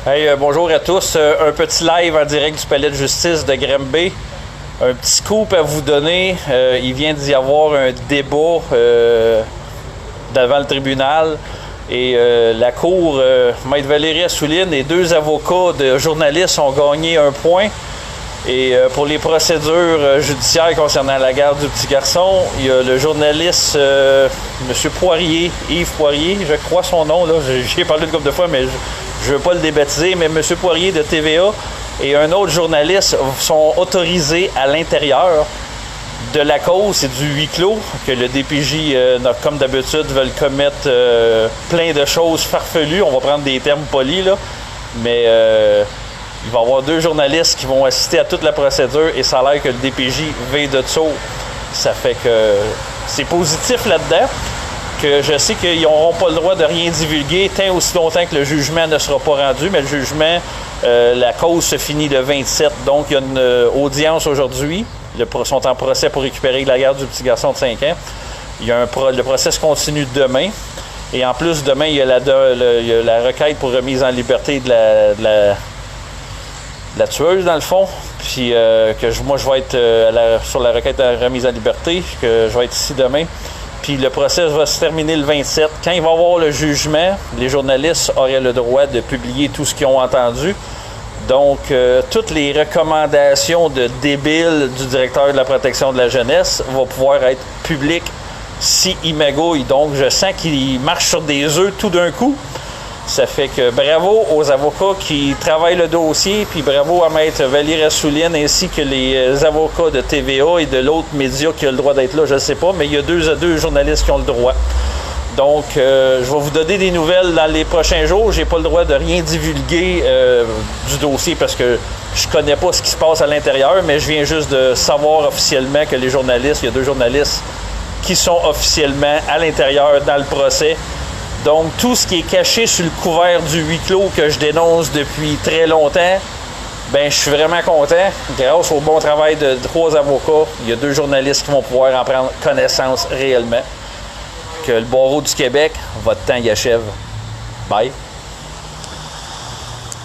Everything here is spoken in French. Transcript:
Hey, bonjour à tous. Un petit live en direct du palais de justice de Granby. Un petit scoop à vous donner. Il vient d'y avoir un débat devant le tribunal. Et la cour, Maître Valérie Assouline et deux avocats de journalistes ont gagné un point. Et pour les procédures judiciaires concernant la garde du petit garçon, il y a le journaliste M. Poirier, Yves Poirier, je crois son nom, là, j'y ai parlé une couple de fois, mais je ne veux pas le débaptiser, mais M. Poirier de TVA et un autre journaliste sont autorisés à l'intérieur de la cause. C'est du huis clos, que le DPJ, comme d'habitude, veulent commettre plein de choses farfelues. On va prendre des termes polis, là, mais il va y avoir deux journalistes qui vont assister à toute la procédure et ça a l'air que le DPJ veille de ça. Ça fait que c'est positif là-dedans, que je sais qu'ils n'auront pas le droit de rien divulguer tant aussi longtemps que le jugement ne sera pas rendu, mais le jugement, la cause se finit le 27, donc il y a une audience aujourd'hui. Ils sont en procès pour récupérer la garde du petit garçon de 5 ans. Le procès continue demain. Et en plus, demain, il y a la requête pour remise en liberté de la tueuse, dans le fond. Puis moi, je vais être sur la requête de remise en liberté, que je vais être ici demain. Puis le procès va se terminer le 27. Quand il va y avoir le jugement, les journalistes auraient le droit de publier tout ce qu'ils ont entendu. Donc, toutes les recommandations de débile du directeur de la protection de la jeunesse vont pouvoir être publiques s'il magouille. Donc, je sens qu'il marche sur des œufs tout d'un coup. Ça fait que bravo aux avocats qui travaillent le dossier, puis bravo à Maître Valérie Assouline ainsi que les avocats de TVA et de l'autre média qui a le droit d'être là, je ne sais pas, mais il y a deux journalistes qui ont le droit. Donc, je vais vous donner des nouvelles dans les prochains jours. J'ai pas le droit de rien divulguer du dossier parce que je connais pas ce qui se passe à l'intérieur, mais je viens juste de savoir officiellement que les journalistes, il y a deux journalistes qui sont officiellement à l'intérieur dans le procès. Donc, tout ce qui est caché sur le couvert du huis clos que je dénonce depuis très longtemps, ben, je suis vraiment content. Grâce au bon travail de 3 avocats, il y a 2 journalistes qui vont pouvoir en prendre connaissance réellement. Que le barreau du Québec, votre temps y achève. Bye.